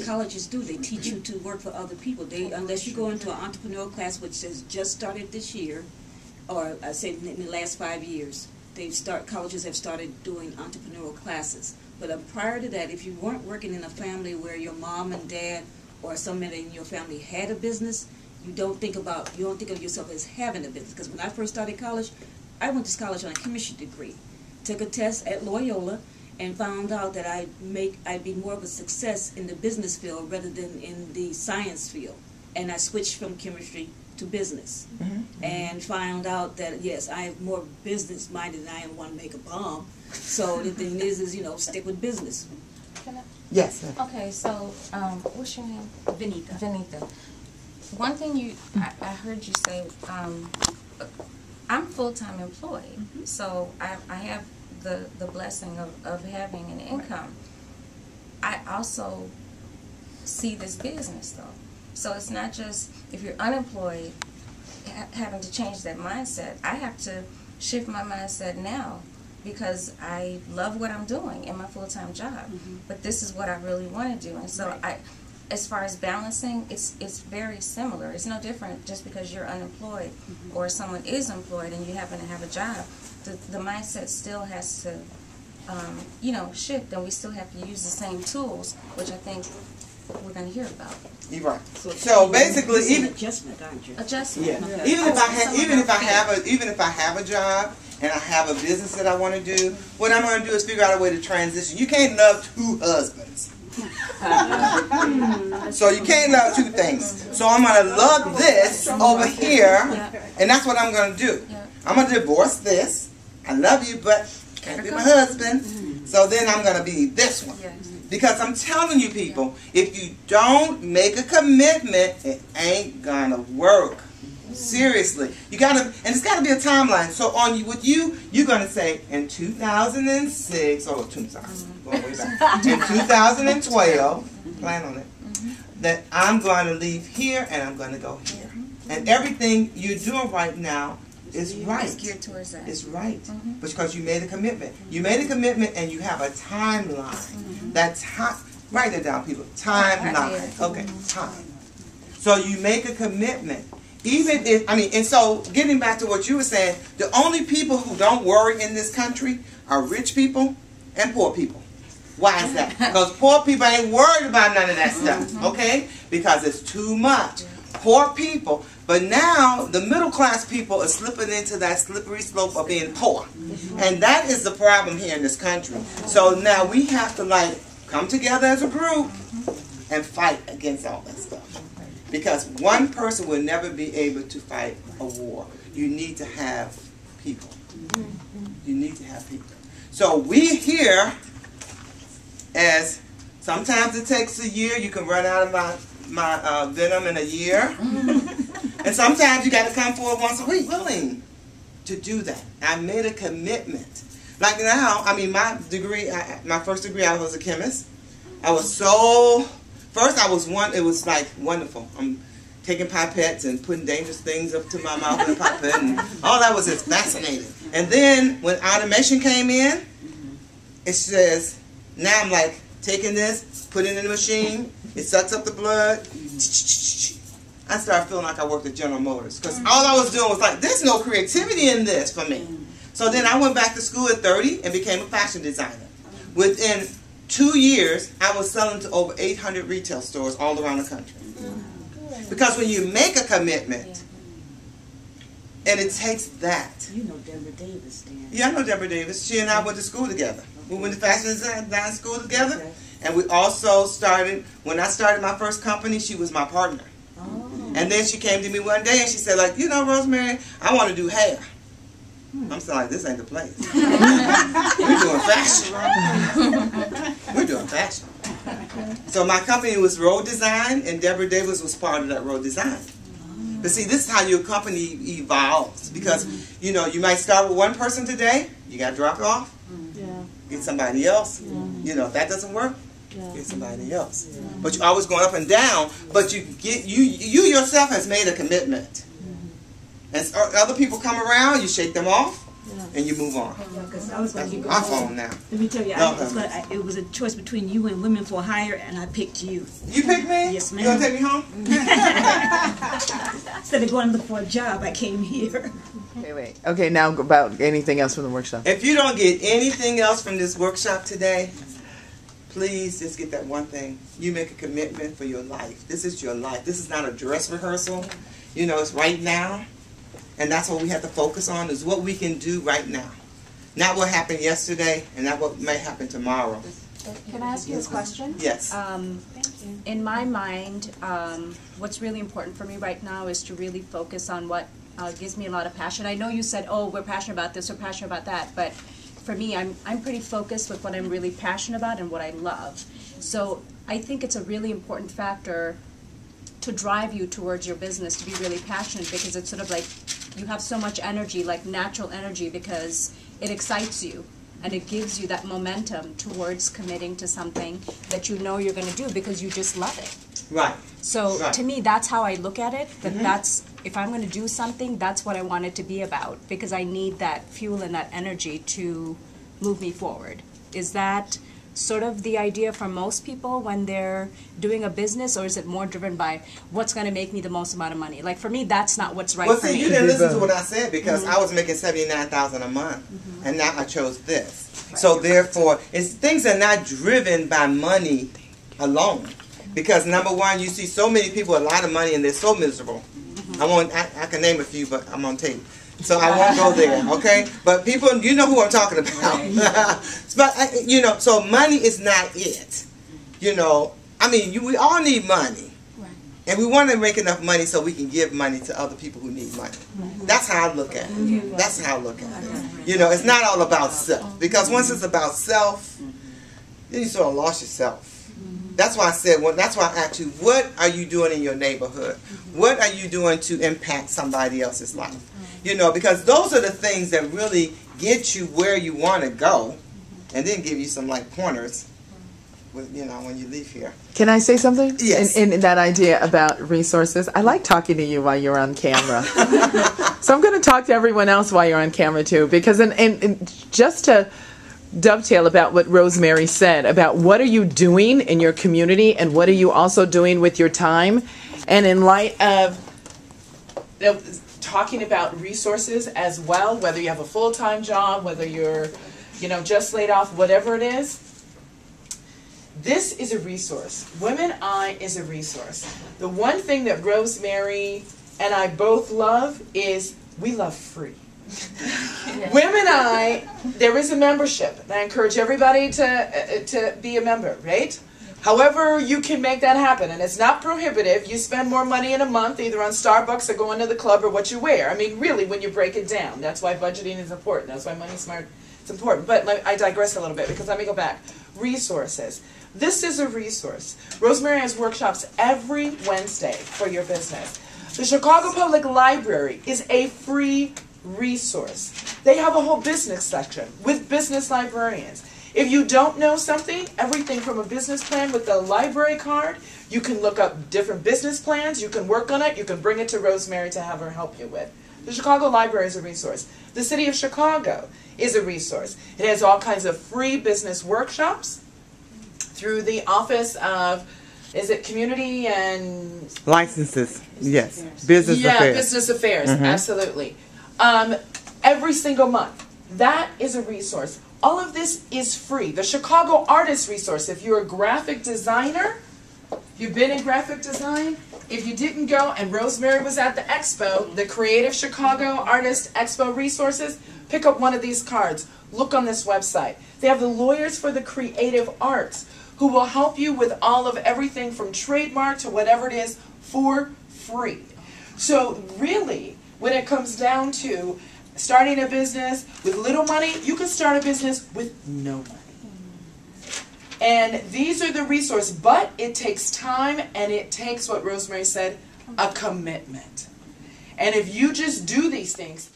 colleges do. They teach you to work for other people. Unless you go into an entrepreneurial class, which has just started this year, or I say in the last 5 years, colleges have started doing entrepreneurial classes. But prior to that, if you weren't working in a family where your mom and dad or somebody in your family had a business, you don't think of yourself as having a business. Because when I first started college, I went to college on a chemistry degree, took a test at Loyola, and found out that I'd be more of a success in the business field rather than in the science field. And I switched from chemistry to business, and found out that yes, I am more business minded than I want to make a bomb. So the thing is stick with business. Can I? Yes. Okay, so what's your name? Venita. Venita. One thing I heard you say, I'm full-time employed, so I have the blessing of having an income. I also see this business though. So it's not just if you're unemployed having to change that mindset. I have to shift my mindset now because I love what I'm doing in my full-time job. But this is what I really want to do. And so as far as balancing, it's very similar. It's no different just because you're unemployed or someone is employed and you happen to have a job. The mindset still has to shift, and we still have to use the same tools, which I think we're going to hear about. You're right. So basically, even adjustment, aren't you? Adjustment. Yeah. Even if I have a job and I have a business that I want to do, what I'm going to do is figure out a way to transition. You can't love two husbands. So you can't love two things. So I'm going to love this over here, and that's what I'm going to do. I'm going to divorce this. I love you, but can't be my husband. So then I'm going to be this one. Because I'm telling you people, if you don't make a commitment, it ain't going to work. Seriously. You got to, and it's got to be a timeline. So with you, you're going to say in 2006, going way back, in 2012, plan on it, that I'm going to leave here and I'm going to go here. And everything you're doing right now is right. It's geared towards that. It's right. Because you made a commitment. You made a commitment and you have a timeline. That time, write it down, people. Timeline. Okay, time. So you make a commitment. Even if, and so getting back to what you were saying, the only people who don't worry in this country are rich people and poor people. Why is that? Because poor people ain't worried about none of that stuff, okay? Because it's too much. Poor people. But now, the middle class people are slipping into that slippery slope of being poor. And that is the problem here in this country. So now we have to, come together as a group and fight against all that stuff. Because one person will never be able to fight a war. You need to have people. You need to have people. So we here, as sometimes it takes a year. You can run out of my venom in a year. And sometimes you got to come forward once a week, willing to do that. I made a commitment. Like now, my degree, my first degree, I was a chemist. I was so, first it was like wonderful. I'm taking pipettes and putting dangerous things up to my mouth with a pipette, and all that was just fascinating. And then when automation came in, it says, now I'm like taking this, put it in the machine, it sucks up the blood. I started feeling like I worked at General Motors because all I was doing was like, there's no creativity in this for me. So then I went back to school at 30 and became a fashion designer. Within 2 years, I was selling to over 800 retail stores all around the country. Because when you make a commitment, and it takes that. You know Deborah Davis, Dan. Yeah, I know Deborah Davis. She and I went to school together. We went to fashion design school together. Okay. And we also started, when I started my first company, she was my partner. And then she came to me one day and she said, Rosemary, I want to do hair. I'm saying, this ain't the place. We're doing fashion. We're doing fashion. So my company was Road Design, and Deborah Davis was part of that Road Design. But see, this is how your company evolves. Because, you might start with one person today. You got to drop it off. Get somebody else. If that doesn't work, get somebody else. But you're always going up and down. But you yourself has made a commitment. And other people come around, you shake them off. and you move on. Because I was going That's to my phone now. Let me tell you, No, it was a choice between you and Women for Hire, and I picked you. You picked me? Yes, ma'am. You gonna take me home? Instead of going to look for a job, I came here. Wait. Okay, now about anything else from the workshop. If you don't get anything else from this workshop today, please just get that one thing. You make a commitment for your life. This is your life. This is not a dress rehearsal. You know, it's right now. And that's what we have to focus on, is what we can do right now. Not what happened yesterday, and not what may happen tomorrow. Can I ask you a question? Yes. In my mind, what's really important for me right now is to really focus on what gives me a lot of passion. I know you said, oh, we're passionate about this, we're passionate about that, but for me, I'm pretty focused with what I'm really passionate about and what I love. So I think it's a really important factor to drive you towards your business, to be really passionate, because it's sort of like you have so much energy, like natural energy, because it excites you and it gives you that momentum towards committing to something that you know you're going to do because you just love it. Right. So Right. to me, that's how I look at it, that that's, if I'm going to do something, that's what I want it to be about, because I need that fuel and that energy to move me forward. Is that sort of the idea for most people when they're doing a business, or is it more driven by what's going to make me the most amount of money? Like for me, that's not what's right Well, for see, me. you didn't listen to what I said, because I was making $79,000 a month, and now I chose this. So therefore, things are not driven by money alone. Because number one, you see so many people with a lot of money and they're so miserable. I can name a few, but I'm on tape. So I won't go there, okay? But people, you know who I'm talking about. But, you know, so money is not it. You know, I mean, we all need money. And we want to make enough money so we can give money to other people who need money. That's how I look at it. That's how I look at it. You know, it's not all about self. Because once it's about self, then you sort of lost yourself. That's why I said, well, that's why I asked you, what are you doing in your neighborhood? What are you doing to impact somebody else's life? You know, because those are the things that really get you where you want to go, and then give you some like pointers, you know, when you leave here. Can I say something? Yes. In that idea about resources, I like talking to you while you're on camera. So I'm going to talk to everyone else while you're on camera too, because and just to dovetail about what Rosemary said about what are you doing in your community and what are you also doing with your time, and in light of talking about resources as well, whether you have a full-time job, whether you're, you know, just laid off, whatever it is, this is a resource. Women I is a resource. The one thing that Rosemary and I both love is we love free. Women I, there is a membership, and I encourage everybody to be a member, right? However you can make that happen, and it's not prohibitive. You spend more money in a month either on Starbucks or going to the club or what you wear. I mean, really, when you break it down, that's why budgeting is important. That's why Money Smart is important. But I digress a little bit, because let me go back. Resources. This is a resource. Rosemary has workshops every Wednesday for your business. The Chicago Public Library is a free resource. They have a whole business section with business librarians. If you don't know something, everything from a business plan with the library card, you can look up different business plans, you can work on it, you can bring it to Rosemary to have her help you with. The Chicago Library is a resource. The City of Chicago is a resource. It has all kinds of free business workshops through the Office of, is it Community and... Licenses, yes. Business affairs. Yeah, business affairs, absolutely. Every single month. That is a resource. All of this is free. The Chicago Artist Resource, if you're a graphic designer, you've been in graphic design, if you didn't go and Rosemary was at the expo, the Creative Chicago Artist Expo Resources, pick up one of these cards. Look on this website. They have the Lawyers for the Creative Arts who will help you with all of everything from trademark to whatever it is for free. So really, when it comes down to starting a business with little money, you can start a business with no money. And these are the resources, but it takes time and it takes, what Rosemary said, a commitment. And if you just do these things,